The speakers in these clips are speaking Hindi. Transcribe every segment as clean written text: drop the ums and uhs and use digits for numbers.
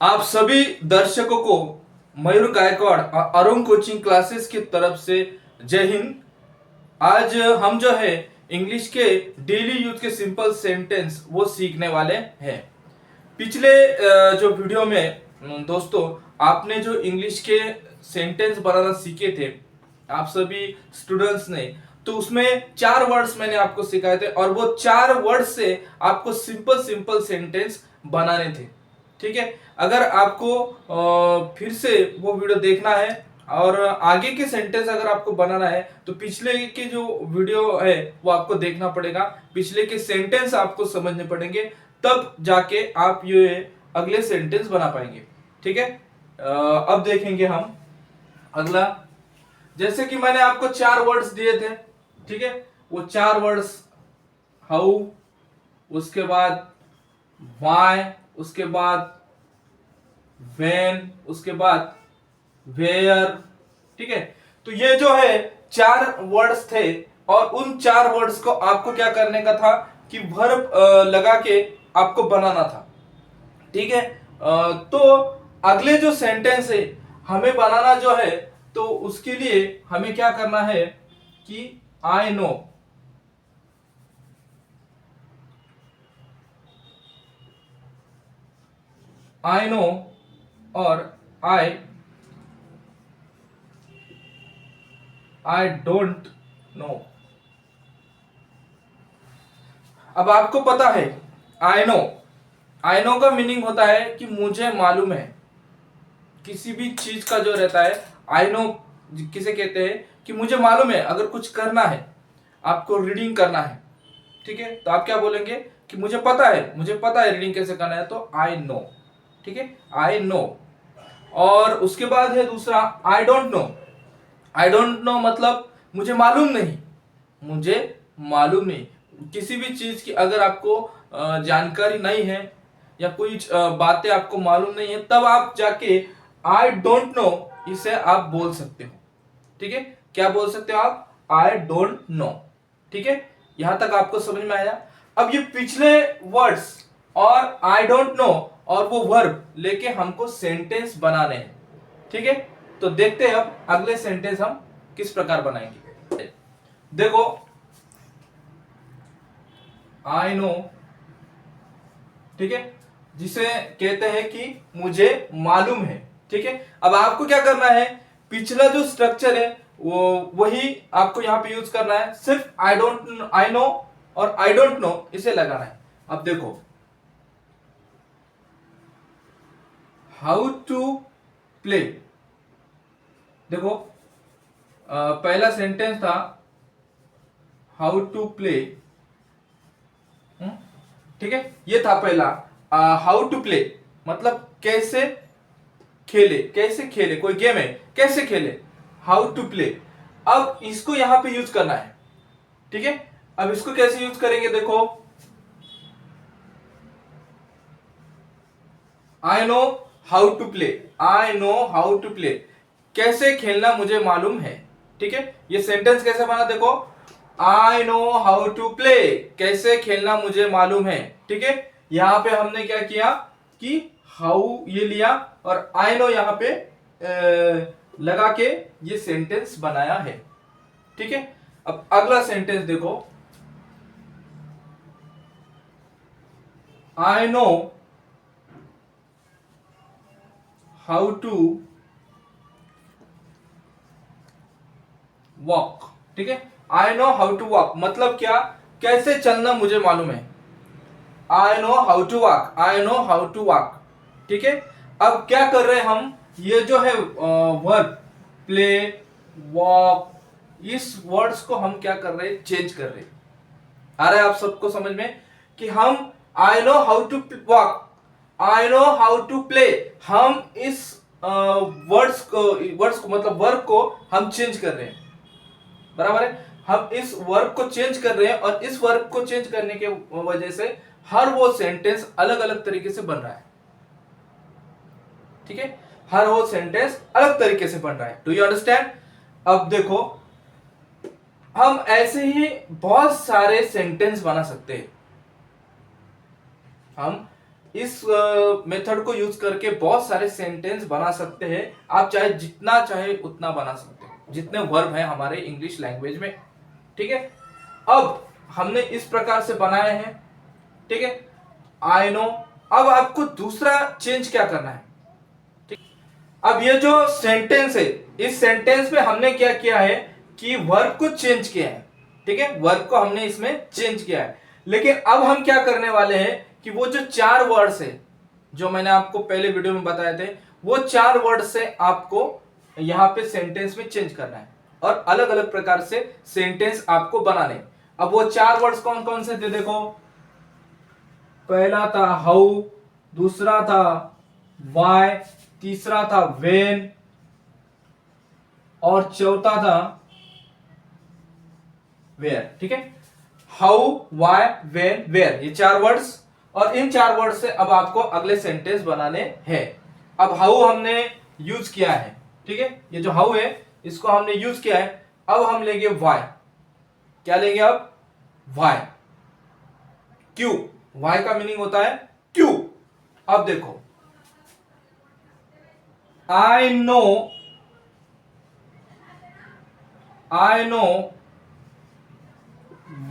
आप सभी दर्शकों को मयूर गायकवाड़ और अरुण कोचिंग क्लासेस की तरफ से जय हिंद। आज हम जो है इंग्लिश के डेली यूज के सिंपल सेंटेंस वो सीखने वाले हैं। पिछले जो वीडियो में दोस्तों आपने जो इंग्लिश के सेंटेंस बनाना सीखे थे आप सभी स्टूडेंट्स ने, तो उसमें 4 वर्ड्स मैंने आपको सिखाए थे और वो 4 वर्ड्स से आपको सिंपल सिंपल सेंटेंस बनाने थे। ठीक है, अगर आपको फिर से वो वीडियो देखना है और आगे के सेंटेंस अगर आपको बनाना है तो पिछले के जो वीडियो है वो आपको देखना पड़ेगा, पिछले के सेंटेंस आपको समझने पड़ेंगे, तब जाके आप ये अगले सेंटेंस बना पाएंगे। ठीक है, अब देखेंगे हम अगला। जैसे कि मैंने आपको 4 वर्ड्स दिए थे, ठीक है, वो 4 वर्ड्स हाउ, उसके बाद व्हाई, उसके बाद व्हेन, उसके बाद वेयर। ठीक है, तो ये जो है 4 वर्ड्स थे और उन 4 वर्ड्स को आपको क्या करने का था कि वर्ब लगा के आपको बनाना था। ठीक है, तो अगले जो सेंटेंस है हमें बनाना जो है, तो उसके लिए हमें क्या करना है कि आई नो, आई नो और आई डोंट नो। अब आपको पता है आई नो, आई नो का मीनिंग होता है कि मुझे मालूम है। किसी भी चीज का जो रहता है आई नो किसे कहते हैं कि मुझे मालूम है। अगर कुछ करना है, आपको रीडिंग करना है, ठीक है, तो आप क्या बोलेंगे कि मुझे पता है, मुझे पता है रीडिंग कैसे करना है, तो आई नो। ठीक है, आई नो। और उसके बाद है दूसरा आई don't know. I don't no मतलब मुझे मालूम नहीं, मुझे मालूम नहीं। किसी भी चीज की अगर आपको जानकारी नहीं है या कोई बातें आपको मालूम नहीं है, तब आप जाके आई डोंट नो इसे आप बोल सकते हो। ठीक है, क्या बोल सकते हो आप? आई डोंट नो। ठीक है, यहां तक आपको समझ में आया। अब ये पिछले वर्ड्स और आई डोंट नो और वो वर्ब लेके हमको सेंटेंस बनाने हैं। ठीक है, तो देखते हैं अब अगले सेंटेंस हम किस प्रकार बनाएंगे। देखो, आई नो, ठीक है, जिसे कहते हैं कि मुझे मालूम है। ठीक है, अब आपको क्या करना है, पिछला जो स्ट्रक्चर है वो वही आपको यहां पे यूज करना है। सिर्फ आई डोंट, आई नो और आई डोंट नो इसे लगाना है। अब देखो, हाउ टू प्ले। देखो, पहला सेंटेंस था हाउ टू प्ले। ठीक है, ये था पहला हाउ टू प्ले मतलब कैसे खेले, कैसे खेले, कोई गेम है कैसे खेले, हाउ टू प्ले। अब इसको यहां पे यूज करना है। ठीक है, अब इसको कैसे यूज करेंगे, देखो, I know how to play, I know how to play, कैसे खेलना मुझे मालूम है। ठीक है, ये सेंटेंस कैसे बना, देखो, I know how to play, कैसे खेलना मुझे मालूम है। ठीक है, यहां पे हमने क्या किया कि हाउ ये लिया और आई नो यहां पे लगा के ये सेंटेंस बनाया है। ठीक है, अब अगला सेंटेंस देखो, I know how to walk. ठीक है, I know how to walk मतलब क्या, कैसे चलना मुझे मालूम है। I know how to walk, I know how to walk. ठीक है, अब क्या कर रहे हैं हम, ये जो है वर्ब प्ले, वॉक, इस वर्ड्स को हम क्या कर रहे हैं, चेंज कर रहे हैं। आ रहा है आप सबको समझ में कि हम I know how to walk, I know how to play, हम इस वर्ड्स को मतलब वर्ब को हम चेंज कर रहे हैं। बराबर है, हम इस वर्ब को चेंज कर रहे हैं और इस वर्ब को चेंज करने के वजह से हर वो सेंटेंस अलग अलग तरीके से बन रहा है। ठीक है, हर वो सेंटेंस अलग तरीके से बन रहा है। Do you understand? अब देखो, हम ऐसे ही बहुत सारे सेंटेंस बना सकते हैं। हम इस मेथड को यूज करके बहुत सारे सेंटेंस बना सकते हैं। आप चाहे जितना चाहे उतना बना सकते हैं, जितने वर्ब हैं हमारे इंग्लिश लैंग्वेज में। ठीक है, अब हमने इस प्रकार से बनाए हैं। ठीक है, आई नो। अब आपको दूसरा चेंज क्या करना है? ठीक, अब ये जो सेंटेंस है, इस सेंटेंस में हमने क्या किया है कि वर्ब को चेंज किया है। ठीक है, वर्ब को हमने इसमें चेंज किया है। लेकिन अब हम क्या करने वाले हैं कि वो जो 4 वर्ड्स है जो मैंने आपको पहले वीडियो में बताए थे, वो 4 वर्ड से आपको यहां पे सेंटेंस में चेंज करना है और अलग अलग प्रकार से सेंटेंस आपको बनाने। अब वो 4 वर्ड्स कौन कौन से थे देखो। पहला था हाउ, दूसरा था वाई, तीसरा था व्हेन और चौथा था वेयर। ठीक है, हाउ, वाई, व्हेन, वेयर, ये 4 वर्ड्स। और इन 4 वर्ड से अब आपको अगले सेंटेंस बनाने हैं। अब हाउ हमने यूज किया है। ठीक है, ये जो हाउ है इसको हमने यूज किया है। अब हम लेंगे वाई। क्या लेंगे अब? वाई। क्यों? वाई का मीनिंग होता है क्यों। अब देखो, I know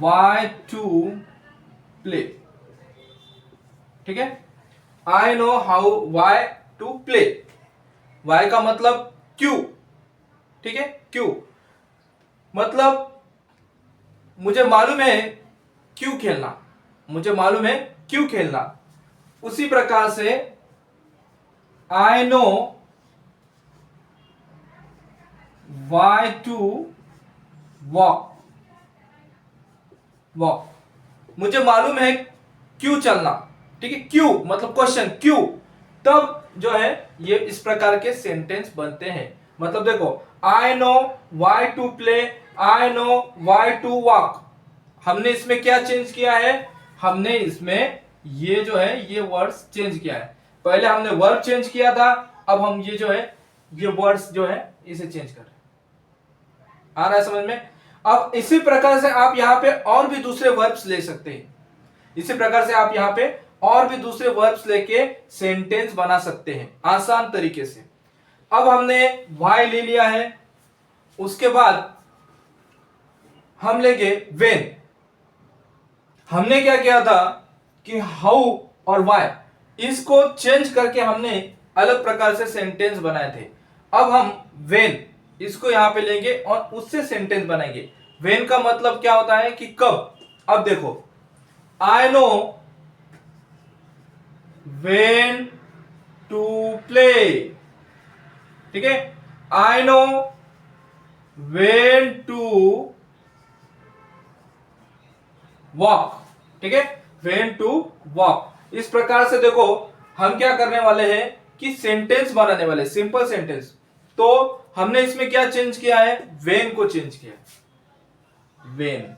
why to play. ठीक है, I know how why to play. Why का मतलब क्यों। ठीक है, क्यों मतलब मुझे मालूम है क्यों खेलना, मुझे मालूम है क्यों खेलना। उसी प्रकार से I know why to walk. मुझे मालूम है क्यों चलना। ठीक है, क्यों मतलब क्वेश्चन, क्यों। तब जो है ये इस प्रकार के सेंटेंस बनते हैं। मतलब देखो, I know why to play, I know why to walk. हमने इसमें क्या चेंज किया है? हमने इसमें ये जो है ये वर्ड्स चेंज किया है। पहले हमने वर्ब चेंज किया था, अब हम ये जो है ये वर्ड्स जो है इसे चेंज कर रहे हैं। आ रहा है समझ में? अब इसी प्रकार से आप यहां पे और भी दूसरे वर्ब्स ले सकते हैं। इसी प्रकार से आप यहां पे और भी दूसरे वर्ब्स लेके सेंटेंस बना सकते हैं आसान तरीके से। अब हमने वाई ले लिया है, उसके बाद हम लेंगे व्हेन। हमने क्या किया था कि हाउ और वाई इसको चेंज करके हमने अलग प्रकार से सेंटेंस बनाए थे। अब हम व्हेन इसको यहां पे लेंगे और उससे सेंटेंस बनाएंगे। व्हेन का मतलब क्या होता है कि कब। अब देखो, I know when to play. ठीक है, I know when to walk. ठीक है, व्हेन टू वॉक। इस प्रकार से देखो हम क्या करने वाले हैं कि सेंटेंस बनाने वाले, सिंपल सेंटेंस। तो हमने इसमें क्या चेंज किया है? व्हेन को चेंज किया है, व्हेन।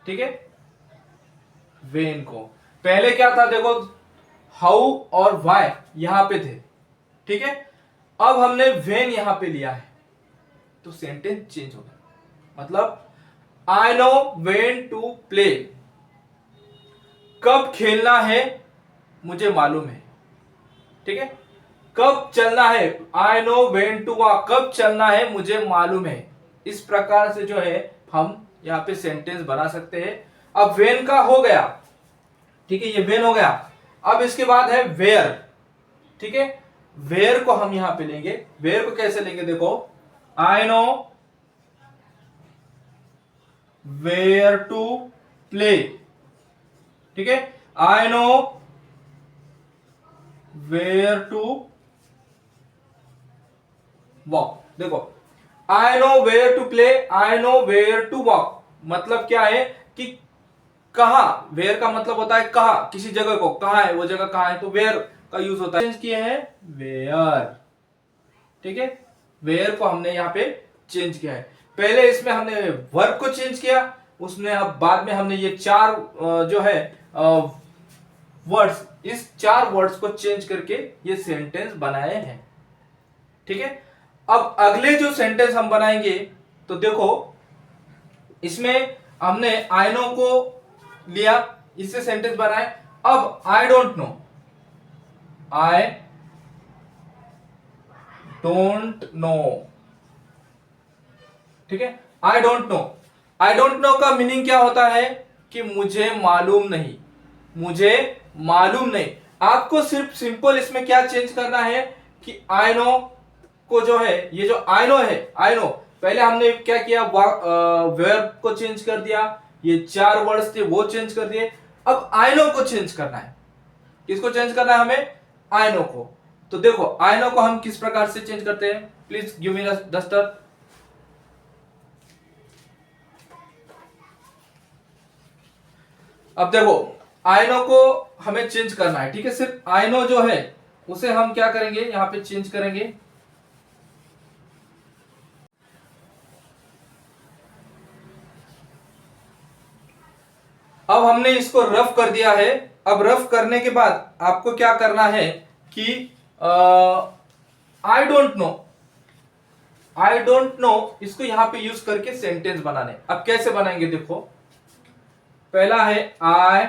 ठीक है, व्हेन को। पहले क्या था देखो, हाउ और वाई यहां पे थे। ठीक है, अब हमने व्हेन यहां पे लिया है तो सेंटेंस चेंज हो गया। मतलब I know when to play, कब खेलना है मुझे मालूम है। ठीक है, कब चलना है, I know when to walk, कब चलना है मुझे मालूम है। इस प्रकार से जो है हम यहां पे सेंटेंस बना सकते हैं। अब व्हेन का हो गया। ठीक है, ये व्हेन हो गया। अब इसके बाद है वेयर। ठीक है, वेयर को हम यहां पे लेंगे। वेयर को कैसे लेंगे देखो, I know where to play. ठीक है, I know where to walk. देखो, I know where to play, I know where to walk मतलब क्या है कि कहा। वेयर का मतलब होता है कहा, किसी जगह को कहा है, वो जगह कहां है, तो वेयर का यूज होता है। चेंज किए हैं वेयर। ठीक है, वेयर को हमने यहां पे चेंज किया है। पहले इसमें हमने वर्ब को चेंज किया, उसने अब बाद में हमने ये 4 जो है वर्ड्स, इस 4 वर्ड्स को चेंज करके ये सेंटेंस बनाए हैं। ठीक है, अब अगले जो सेंटेंस हम बनाएंगे तो देखो, इसमें हमने आई नो को लिया, इससे सेंटेंस बनाए। अब आई don't know, I don't know. ठीक है, I don't know. I don't no का मीनिंग क्या होता है कि मुझे मालूम नहीं, मुझे मालूम नहीं। आपको सिर्फ सिंपल इसमें क्या चेंज करना है कि आई नो को जो है, ये जो आई नो है, आई नो पहले हमने क्या किया, वर्ब को चेंज कर दिया, ये 4 वर्ड्स थे वो चेंज कर दिए। अब आई नो को चेंज करना है। किसको चेंज करना है हमें? आई नो को। तो देखो आई नो को हम किस प्रकार से चेंज करते हैं, प्लीज गिव मी डस्टर। अब देखो आई नो को हमें चेंज करना है, ठीक है। सिर्फ आई नो जो है उसे हम क्या करेंगे, यहां पे चेंज करेंगे। अब हमने इसको रफ कर दिया है। अब रफ करने के बाद आपको क्या करना है कि आई don't know, I don't no इसको यहां पे यूज करके सेंटेंस बनाने। अब कैसे बनाएंगे देखो, पहला है I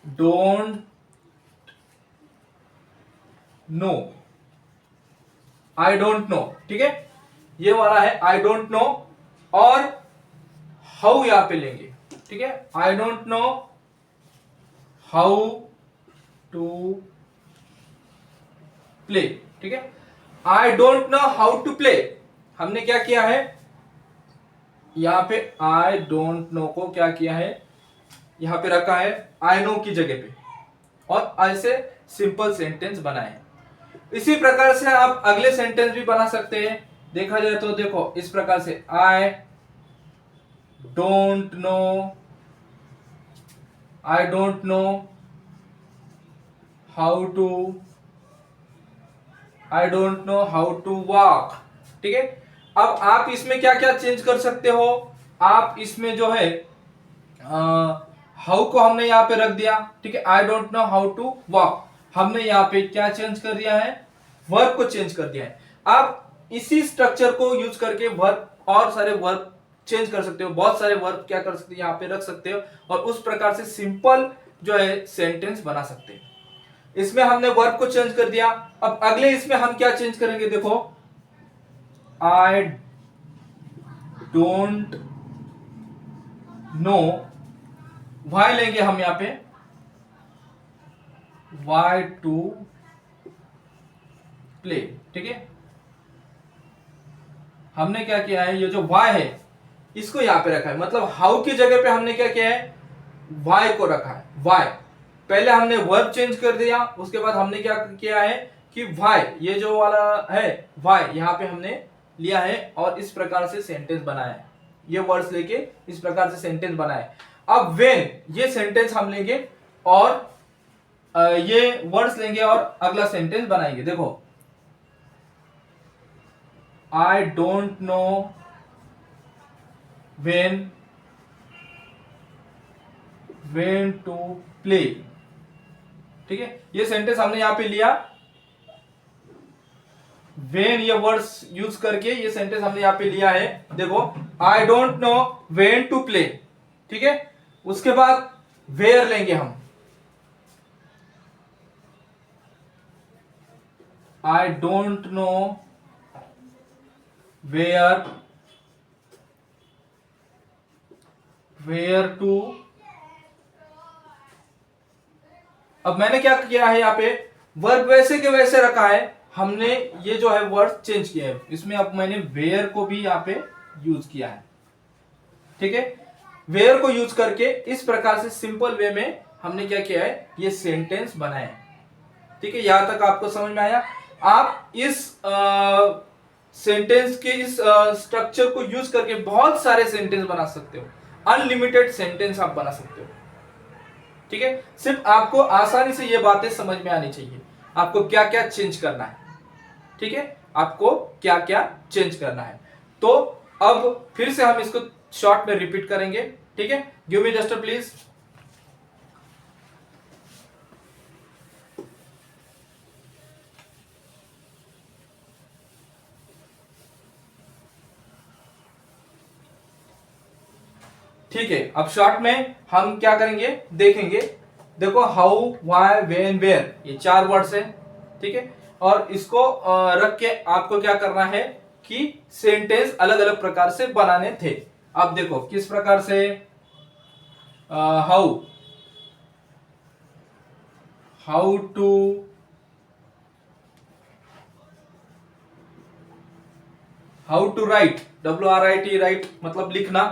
don't know, I don't know, ठीक है, ये वाला है आई डोंट नो। और हाउ यहां पे लेंगे, ठीक है, I don't know how to play, ठीक है। I don't know how to play, हमने क्या किया है यहां पे, आई डोंट नो को क्या किया है, यहां पे रखा है आई नो की जगह पे, और ऐसे सिंपल सेंटेंस बनाए हैं। इसी प्रकार से आप अगले सेंटेंस भी बना सकते हैं। देखा जाए तो देखो इस प्रकार से, I don't know, I don't know how to, I don't know how to walk, ठीक है। अब आप इसमें क्या क्या चेंज कर सकते हो, आप इसमें जो है हाउ को हमने यहां पे रख दिया, ठीक है। I don't know how to walk हमने यहां पे क्या चेंज कर दिया है, वर्ब को चेंज कर दिया है। आप इसी स्ट्रक्चर को यूज करके वर्ब, और सारे वर्ब चेंज कर सकते हो, बहुत सारे वर्ब क्या कर सकते हो यहां पे रख सकते हो, और उस प्रकार से सिंपल जो है सेंटेंस बना सकते हैं। इसमें हमने वर्ब को चेंज कर दिया। अब अगले इसमें हम क्या चेंज करेंगे देखो, आई डोंट नो, वाई लेंगे हम यहां पे, वाई टू प्ले, ठीक है। हमने क्या किया है, ये जो वाई है इसको यहां पे रखा है, मतलब हाउ की जगह पे हमने क्या किया है, वाई को रखा है। वाई पहले हमने वर्ब चेंज कर दिया, उसके बाद हमने क्या किया है कि वाई, ये जो वाला है वाई यहां पे हमने लिया है, और इस प्रकार से सेंटेंस बनाया है। ये वर्ड्स लेके इस प्रकार से सेंटेंस बनाए। अब व्हेन, ये सेंटेंस हम लेंगे और ये वर्ड्स लेंगे और अगला सेंटेंस बनाएंगे। देखो I don't know when to play, ठीक है। ये सेंटेंस हमने यहां पे लिया, व्हेन ये वर्ड्स यूज करके ये सेंटेंस हमने यहां पे लिया है। देखो I don't know when to play, ठीक है। उसके बाद वेयर लेंगे हम, I don't know where to. अब मैंने क्या किया है, यहां पे वर्ब वैसे के वैसे रखा है, हमने ये जो है वर्ड चेंज किया है इसमें। अब मैंने वेयर को भी यहां पे यूज किया है, ठीक है। वेयर को यूज करके इस प्रकार से सिंपल वे में हमने क्या किया है, ये सेंटेंस बनाया है, ठीक है। यहां तक आपको समझ में आया। आप इस सेंटेंस के इस स्ट्रक्चर को यूज करके बहुत सारे सेंटेंस बना सकते हो, अनलिमिटेड सेंटेंस आप बना सकते हो, ठीक है। सिर्फ आपको आसानी से ये बातें समझ में आनी चाहिए, आपको क्या क्या चेंज करना है, ठीक है, आपको क्या क्या चेंज करना है। तो अब फिर से हम इसको शॉर्ट में रिपीट करेंगे, ठीक है। Give me just please. ठीक है, अब शॉर्ट में हम क्या करेंगे देखेंगे। देखो हाउ, व्हाई, व्हेन, वेयर, ये 4 वर्ड्स है, ठीक है। और इसको रख के आपको क्या करना है कि सेंटेंस अलग अलग प्रकार से बनाने थे। अब देखो किस प्रकार से, how, how to, how to write, WRIT, write मतलब लिखना,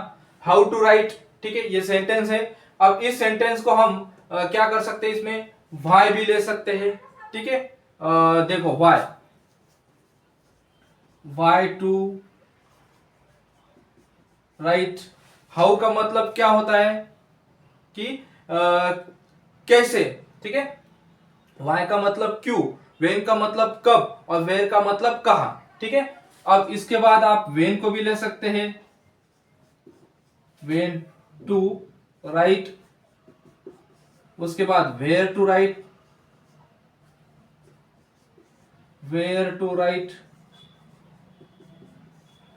हाउ टू राइट, ठीक है, ये सेंटेंस है। अब इस सेंटेंस को हम क्या कर सकते हैं, इसमें वाई भी ले सकते हैं, ठीक है। देखो why, why to write, how का मतलब क्या होता है कि कैसे, ठीक है। वाई का मतलब क्यों, वेन का मतलब कब, और वेयर का मतलब कहां, ठीक है। अब इसके बाद आप वेन को भी ले सकते हैं, वेन टू राइट, उसके बाद where to write, where to write,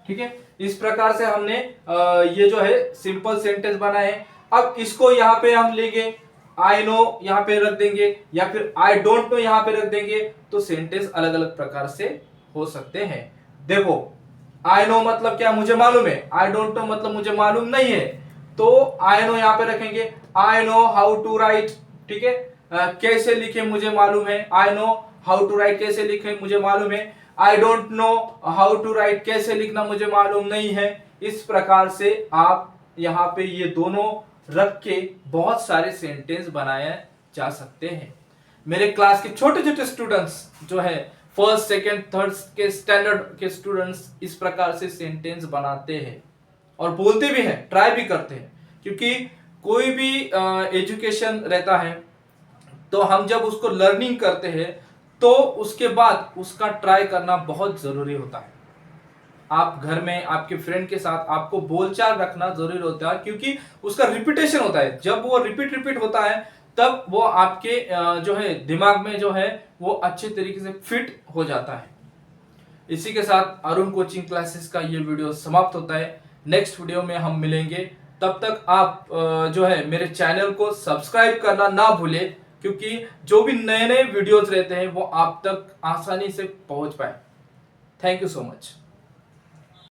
ठीक है। इस प्रकार से हमने ये जो है सिंपल सेंटेंस बनाए। अब इसको यहां पे हम लेंगे, आई नो यहां पे रख देंगे, या फिर आई डोंट नो यहां पे रख देंगे, तो सेंटेंस अलग अलग प्रकार से हो सकते हैं। देखो आई नो मतलब क्या, मुझे मालूम है, आई डोंट नो मतलब मुझे मालूम नहीं है, तो आई नो यहां पे रखेंगे, I know how to write, ठीक है। कैसे लिखे मुझे मालूम है, I know how to write कैसे लिखे मुझे मालूम है, I don't know how to write कैसे लिखना मुझे मालूम नहीं है। इस प्रकार से आप यहाँ पे ये दोनों रख के बहुत सारे सेंटेंस बनाए जा सकते हैं। मेरे क्लास के छोटे छोटे स्टूडेंट्स जो है, फर्स्ट सेकंड थर्ड के स्टैंडर्ड के स्टूडेंट्स इस प्रकार से सेंटेंस बनाते हैं और बोलते भी हैं, ट्राई भी करते हैं। क्योंकि कोई भी एजुकेशन रहता है तो हम जब उसको लर्निंग करते हैं तो उसके बाद उसका ट्राई करना बहुत जरूरी होता है। आप घर में आपके फ्रेंड के साथ आपको बोलचाल रखना जरूरी होता है, क्योंकि उसका रिपीटेशन होता है। जब वो रिपीट रिपीट होता है तब वो आपके जो है दिमाग में जो है वो अच्छे तरीके से फिट हो जाता है। इसी के साथ अरुण कोचिंग क्लासेस का ये वीडियो समाप्त होता है। नेक्स्ट वीडियो में हम मिलेंगे, तब तक आप जो है मेरे चैनल को सब्सक्राइब करना ना भूलें, क्योंकि जो भी नए नए वीडियोस रहते हैं वो आप तक आसानी से पहुंच पाए। Thank you so much.